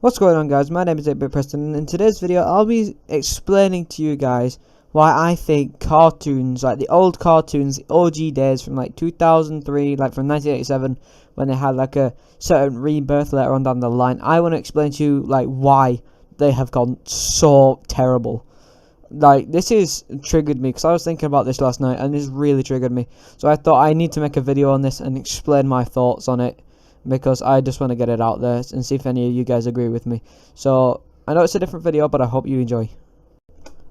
What's going on, guys? My name is 8-Bit Preston, and in today's video I'll be explaining to you guys why I think cartoons, like the old cartoons, the OG days from like 2003, like from 1987, when they had like a certain rebirth later on down the line, I want to explain to you like why they have gone so terrible. Like, this is triggered me because I was thinking about this last night and this really triggered me, so I thought I need to make a video on this and explain my thoughts on it, because I just want to get it out there and see if any of you guys agree with me. So I know it's a different video, but I hope you enjoy.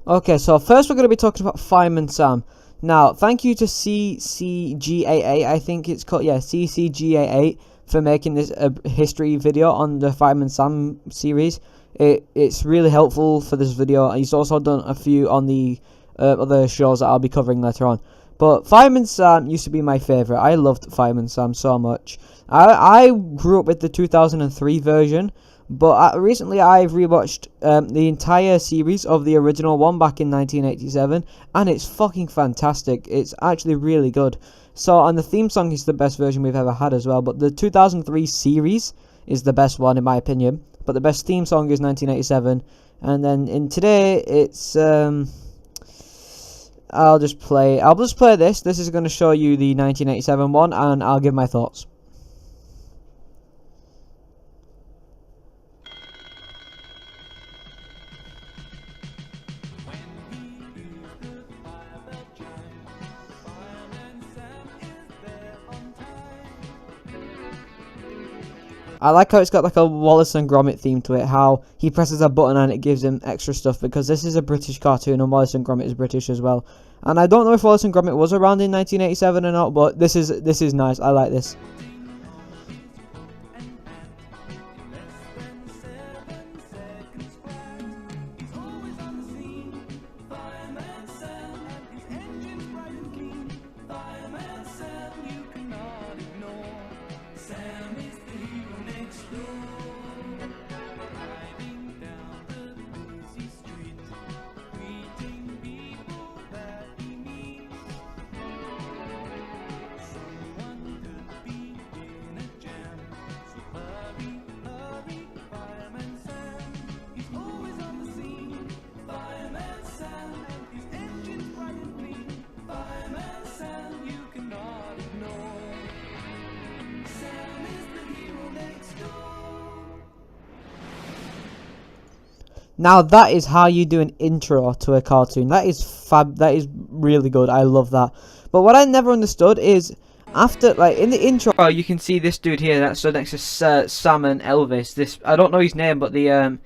Okay, so first we're going to be talking about Fireman Sam. Now, thank you to CCGAA, I think it's called, yeah, CCGAA, for making this a history video on the Fireman Sam series. It's really helpful for this video. He's also done a few on the other shows that I'll be covering later on. But Fireman Sam used to be my favourite. I loved Fireman Sam so much. I grew up with the 2003 version, but recently I've rewatched the entire series of the original one back in 1987, and it's fucking fantastic. It's actually really good. So, and the theme song is the best version we've ever had as well, but the 2003 series is the best one in my opinion. But the best theme song is 1987, and then in today it's I'll just play this. This is going to show you the 1987 one, and I'll give my thoughts. I like how it's got like a Wallace and Gromit theme to it, how he presses a button and it gives him extra stuff, because this is a British cartoon and Wallace and Gromit is British as well. And I don't know if Wallace and Gromit was around in 1987 or not, but this is nice. I like this. Now that is how you do an intro to a cartoon. That is that is really good. I love that. But what I never understood is, after, like, in the intro, you can see this dude here that stood next to Sam and Elvis. This, I don't know his name, but the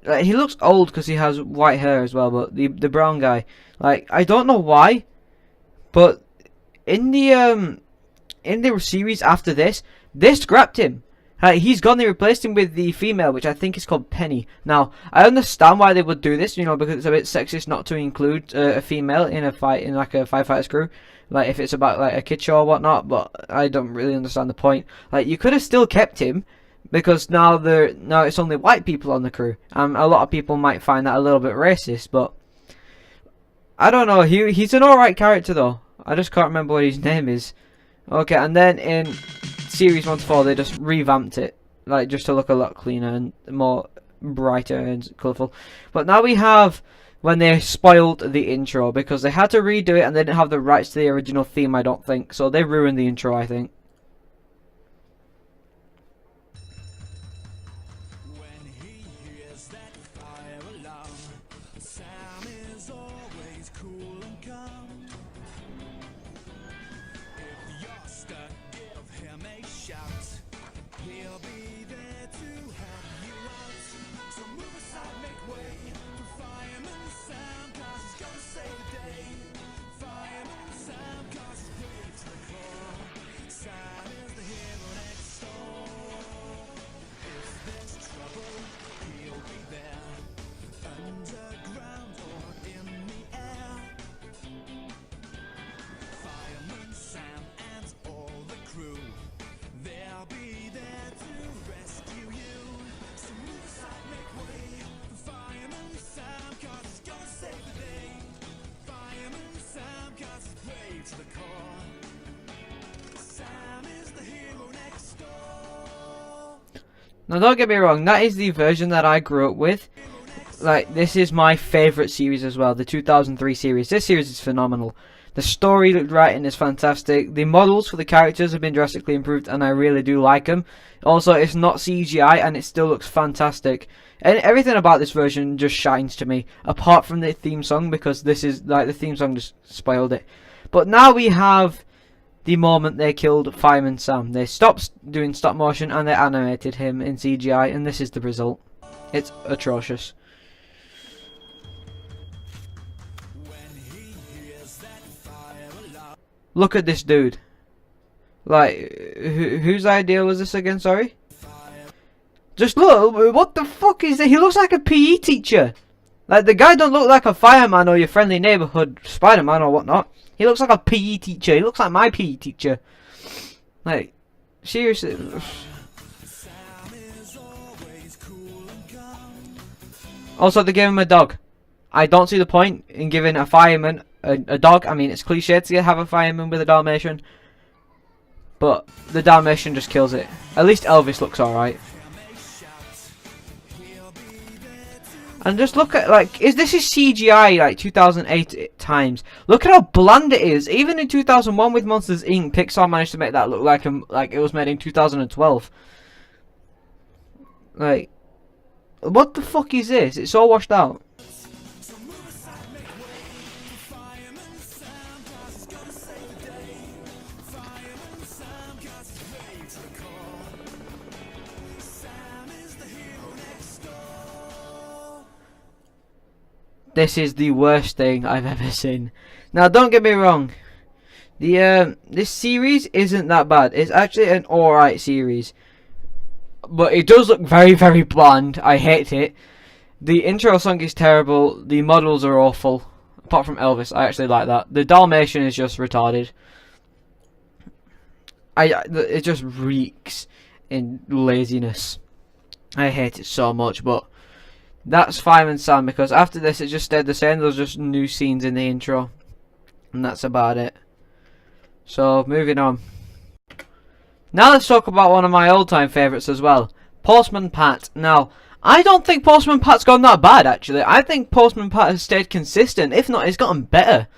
like, he looks old because he has white hair as well. But the brown guy, like, I don't know why, but in the series after this, they scrapped him. He's gone. They replaced him with the female, which I think is called Penny. Now, I understand why they would do this, you know, because it's a bit sexist not to include a female in a fight, in like a firefighters crew, like if it's about like a kid show or whatnot. But I don't really understand the point. Like, you could have still kept him, because now it's only white people on the crew. A lot of people might find that a little bit racist, but I don't know. He's an alright character though. I just can't remember what his name is. Okay, and then in Series 1 to 4, they just revamped it, like, just to look a lot cleaner and more brighter and colourful. But now we have when they spoiled the intro, because they had to redo it and they didn't have the rights to the original theme, I don't think. So they ruined the intro, I think. When he hears that fire alarm, Sam is always cool and calm. If you're stuck, give him a shout. He'll be there to help you out. So move aside, make way for Fireman Sam, 'cause he's gonna save the day. Fireman Sam, 'cause he's brave to the core. Sam Now don't get me wrong, that is the version that I grew up with. Like, this is my favourite series as well, the 2003 series. This series is phenomenal. The story writing is fantastic. The models for the characters have been drastically improved, and I really do like them. Also, it's not CGI, and it still looks fantastic. And everything about this version just shines to me, apart from the theme song, because this is, like, the theme song just spoiled it. But now we have the moment they killed Fireman Sam. They stopped doing stop motion, and they animated him in CGI, and this is the result. It's atrocious. Look at this dude. Like, whose idea was this again, sorry? Just look, what the fuck is that? He looks like a PE teacher. Like, the guy don't look like a fireman or your friendly neighborhood Spider-Man or whatnot. He looks like a PE teacher. He looks like my PE teacher. Like, seriously. Also, they gave him a dog. I don't see the point in giving a fireman a dog. I mean, it's cliche to have a fireman with a Dalmatian, but the Dalmatian just kills it. At least Elvis looks alright. And just look at, like, this is CGI, like, 2008 times. Look at how bland it is. Even in 2001 with Monsters Inc., Pixar managed to make that look like it was made in 2012. Like, what the fuck is this? It's all washed out. This is the worst thing I've ever seen. Now, don't get me wrong. This series isn't that bad. It's actually an alright series. But it does look very, very bland. I hate it. The intro song is terrible. The models are awful. Apart from Elvis, I actually like that. The Dalmatian is just retarded. It just reeks in laziness. I hate it so much, but that's Fireman Sam, because after this it just stayed the same. There's just new scenes in the intro, and that's about it. So, moving on. Now let's talk about one of my all-time favourites as well, Postman Pat. Now, I don't think Postman Pat's gone that bad, actually. I think Postman Pat has stayed consistent. If not, it's gotten better.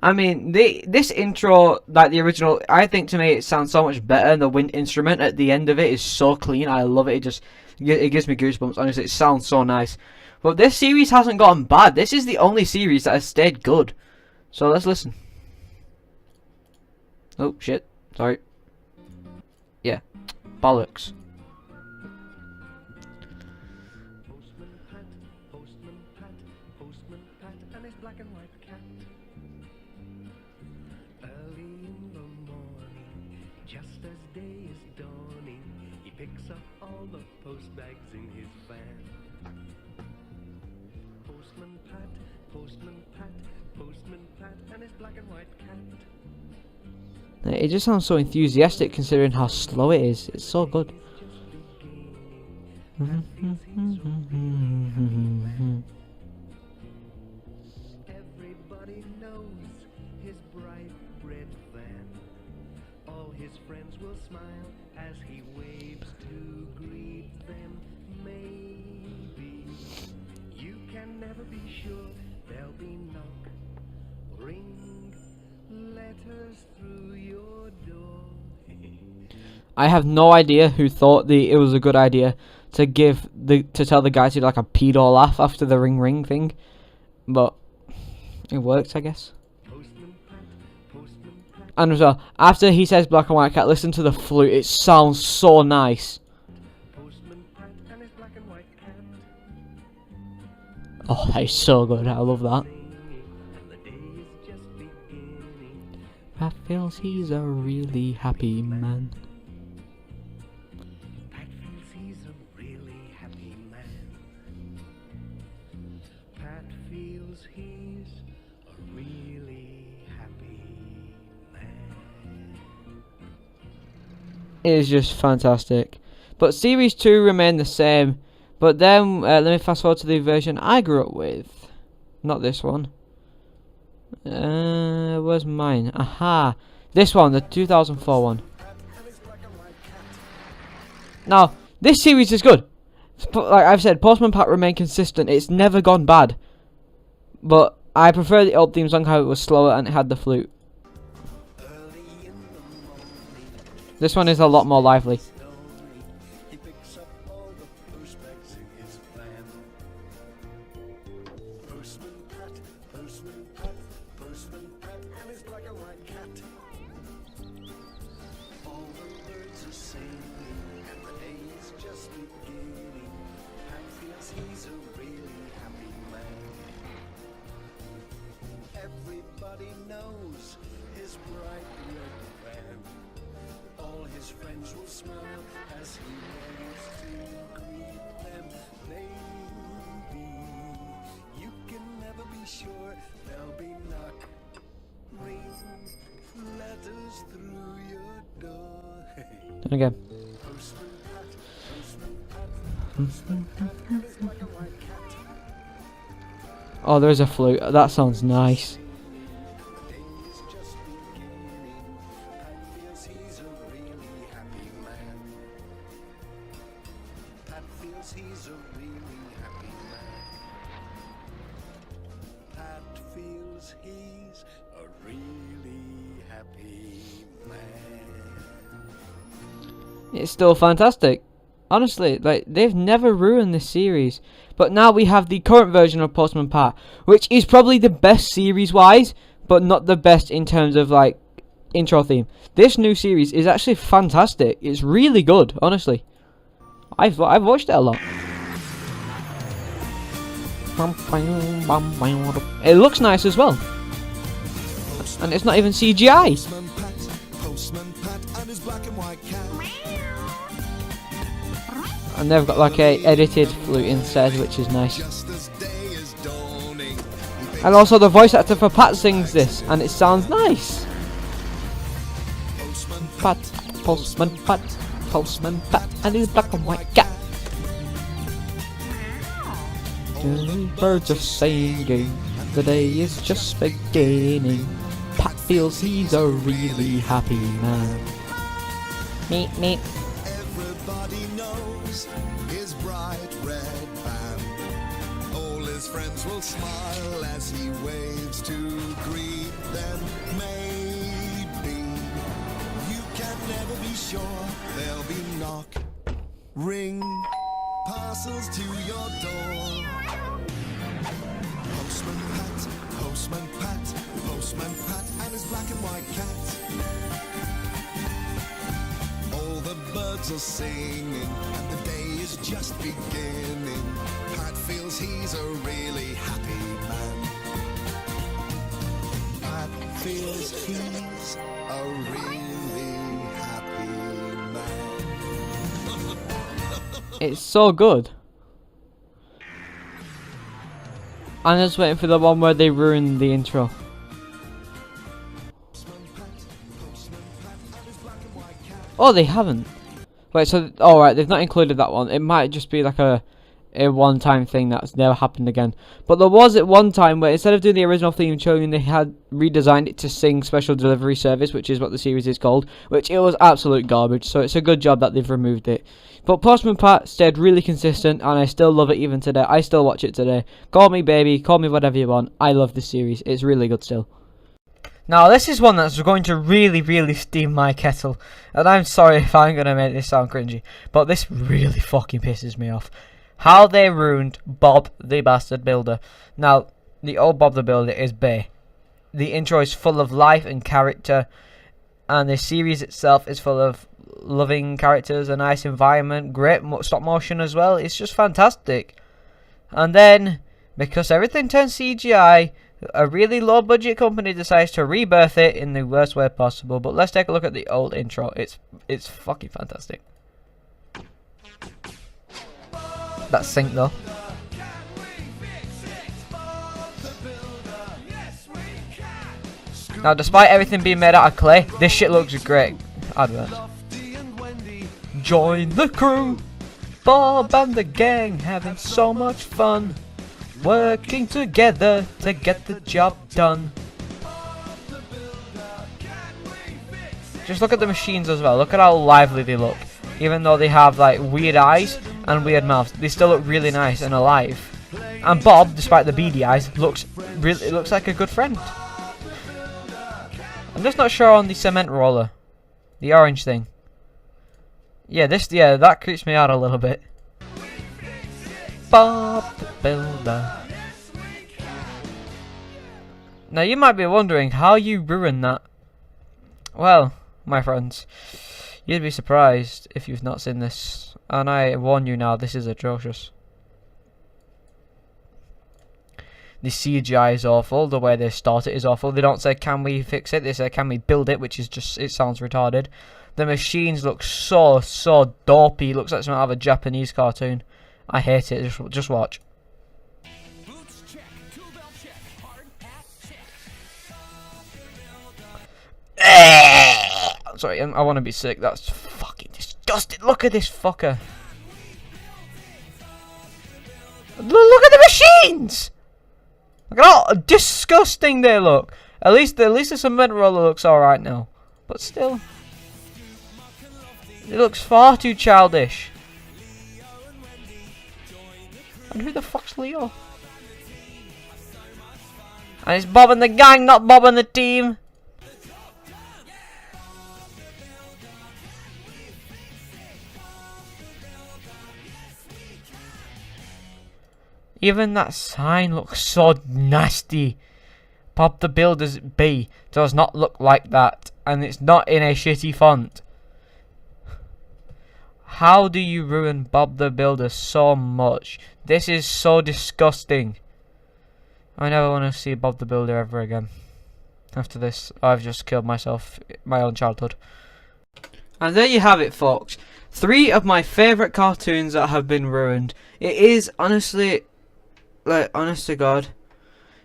I mean, this intro, like the original, I think to me it sounds so much better, and the wind instrument at the end of it is so clean. I love it. It gives me goosebumps, honestly. It sounds so nice. But this series hasn't gotten bad. This is the only series that has stayed good. So let's listen. Oh, shit. Sorry. Yeah. Bollocks. Postman Pat, and his black and white cat. Early in the morning, just as day is dawning, he picks up all the post bags in his van. Postman Pat, Postman Pat, Postman Pat, and his black and white cat. It just sounds so enthusiastic considering how slow it is. It's so good. Everybody knows his bright red van. All his friends will smile as he waves to greet them. Maybe you can never be sure. There'll be knock, ring, letters through your door. I have no idea who thought it was a good idea to tell the guy to do like a pedo laugh after the ring ring thing, but it works, I guess. And as well, after he says black and white cat, listen to the flute. It sounds so nice. Oh, that is so good. I love that. Pat feels he's a really happy man. Pat feels he's a really happy man. Pat feels he's a really happy man. It is just fantastic. But series 2 remained the same. But then, let me fast forward to the version I grew up with. Not this one. Where's mine? Aha! This one, the 2004 one. Now, This series is good. Like I've said, Postman Pat remained consistent. It's never gone bad. But I prefer the old theme song, how it was slower and it had the flute. This one is a lot more lively. Postman Pat and his black and white cat. All the birds are singing and the day is just beginning. Pat feels he's a really happy man. Everybody knows his bright red van. All his friends will smile as he waves to greet them. Maybe you can never be sure there'll be knock, ring, letters through your door. And again. Postman Pat, Postman Pat, and his black and white cat. Oh, there's a flute. That sounds nice. The day is just beginning. Pat feels he's a really happy man. Pat feels he's a really happy man. Pat feels he's a really happy man. It's still fantastic. Honestly, like, they've never ruined this series. But now we have the current version of Postman Pat, which is probably the best series-wise, but not the best in terms of, like, intro theme. This new series is actually fantastic. It's really good, honestly. I've watched it a lot. It looks nice as well. And it's not even CGI. Postman Pat and his black and white cat. And they've got like a edited flute instead, which is nice. Just as day is dawning. And also the voice actor for Pat sings this, and it sounds nice. Postman Pat, Postman Pat, Postman Pat, and his black and white cat. The birds are singing, the day is just beginning. Pat feels he's a really happy man. Meep meep. Everybody knows his bright red van. All his friends will smile as he waves to greet them. Maybe you can never be sure there'll be knock, ring, parcels to your door. Postman Pat, Postman Pat, Postman Pat and his black and white cat. All the birds are singing and the day is just beginning. Pat feels he's a really happy man. Pat feels he's a really happy man. It's so good. I'm just waiting for the one where they ruin the intro. Oh, they haven't. Wait, so alright, they've not included that one. It might just be like a one-time thing that's never happened again. But there was at one time where instead of doing the original theme tune, they had redesigned it to sing Special Delivery Service, which is what the series is called, which it was absolute garbage. So it's a good job that they've removed it. But Postman Pat stayed really consistent, and I still love it even today. I still watch it today. Call me baby, call me whatever you want. I love this series. It's really good still. Now, this is one that's going to really steam my kettle. And I'm sorry if I'm going to make this sound cringy, but this really fucking pisses me off. How they ruined Bob the Bastard Builder. Now, the old Bob the Builder is bae. The intro is full of life and character, and the series itself is full of loving characters, a nice environment, great stop motion as well. It's just fantastic. And then, because everything turns CGI, a really low budget company decides to rebirth it in the worst way possible. But let's take a look at the old intro. It's fucking fantastic. That's sync though. Now, despite everything being made out of clay, this shit looks great. Advert. Join the crew, Bob and the gang having so much fun, working together to get the job done. Just look at the machines as well. Look at how lively they look. Even though they have like weird eyes and weird mouths, they still look really nice and alive. And Bob, despite the beady eyes, looks like a good friend. I'm just not sure on the cement roller, the orange thing. Yeah, that creeps me out a little bit. Bob the Builder. Now you might be wondering how you ruined that. Well, my friends, you'd be surprised if you've not seen this, and I warn you now, this is atrocious. The CGI is awful, the way they start it is awful. They don't say, can we fix it? They say, can we build it? Which is just, it sounds retarded. The machines look so dopey. It looks like something out of a Japanese cartoon. I hate it. Just watch. Boots check, tool-belt check, hard hat check. Sorry, I want to be sick. That's fucking disgusting. Look at this fucker. Look at the machines. Look at how disgusting they look. At least the cement roller looks alright now. But still, it looks far too childish. And who the fuck's Leo? And it's Bob and the gang, not Bob and the team. Even that sign looks so nasty. Bob the Builder's B does not look like that, and it's not in a shitty font. How do you ruin Bob the Builder so much? This is so disgusting. I never want to see Bob the Builder ever again. After this, I've just killed myself, my own childhood. And there you have it, folks. 3 of my favourite cartoons that have been ruined. It is honestly, like, honest to God,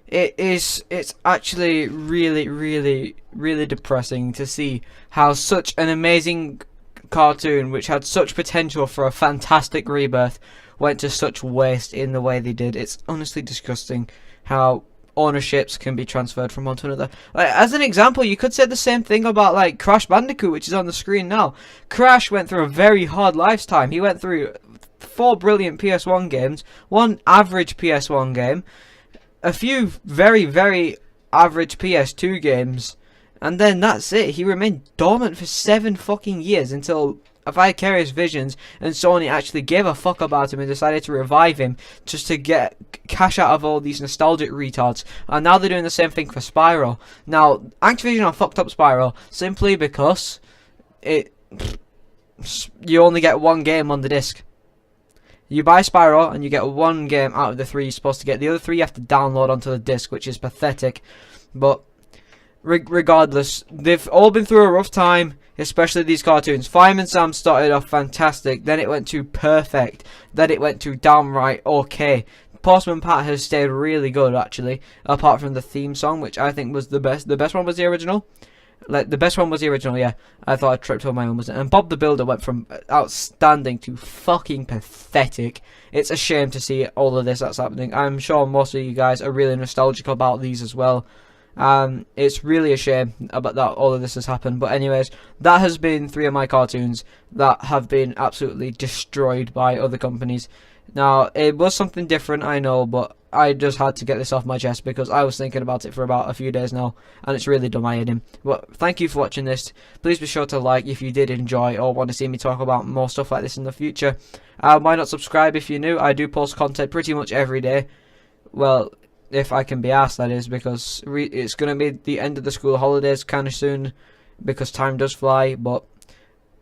it's actually really depressing to see how such an amazing cartoon, which had such potential for a fantastic rebirth, went to such waste in the way they did. It's honestly disgusting how ownerships can be transferred from one to another. Like, as an example, you could say the same thing about like Crash Bandicoot, which is on the screen now. Crash went through a very hard lifetime. He went through 4 brilliant PS1 games, 1 average PS1 game, a few very average PS2 games, and then that's it. He remained dormant for 7 fucking years until Vicarious Visions and Sony actually gave a fuck about him and decided to revive him just to get cash out of all these nostalgic retards. And now they're doing the same thing for Spyro. Now, Activision have fucked up Spyro simply because you only get 1 game on the disc. You buy Spyro and you get 1 game out of the 3 you're supposed to get. The other 3 you have to download onto the disc, which is pathetic. But regardless, they've all been through a rough time, especially these cartoons. Fireman Sam started off fantastic, then it went to perfect, then it went to downright okay. Postman Pat has stayed really good, actually, apart from the theme song, which I think was the best. The best one was the original. Like, the best one was the original, yeah. I thought I tripped over my own, wasn't it? And Bob the Builder went from outstanding to fucking pathetic. It's a shame to see all of this that's happening. I'm sure most of you guys are really nostalgic about these as well. It's really a shame about that all of this has happened. But anyways, that has been 3 of my cartoons that have been absolutely destroyed by other companies. Now, it was something different, I know, but I just had to get this off my chest because I was thinking about it for about a few days now, and it's really done my head in. But thank you for watching this. Please be sure to like if you did enjoy or want to see me talk about more stuff like this in the future. Why not subscribe if you're new? I do post content pretty much every day. Well, if I can be asked, that is, because it's going to be the end of the school holidays kind of soon, because time does fly, but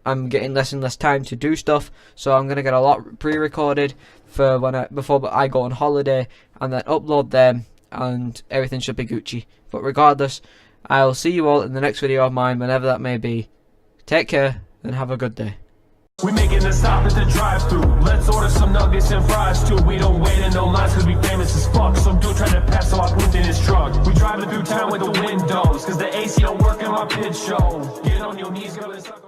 I'm getting less and less time to do stuff, so I'm going to get a lot pre-recorded for before I go on holiday, and then upload them, and everything should be Gucci. But regardless, I'll see you all in the next video of mine, whenever that may be. Take care, and have a good day. We making a stop at the drive-thru. Let's order some nuggets and fries too. We don't wait in no lines cause we famous as fuck. Some dude trying to pass off in his truck. We driving through town with the windows cause the AC don't work in my pit show. Get on your knees, girl, and suck.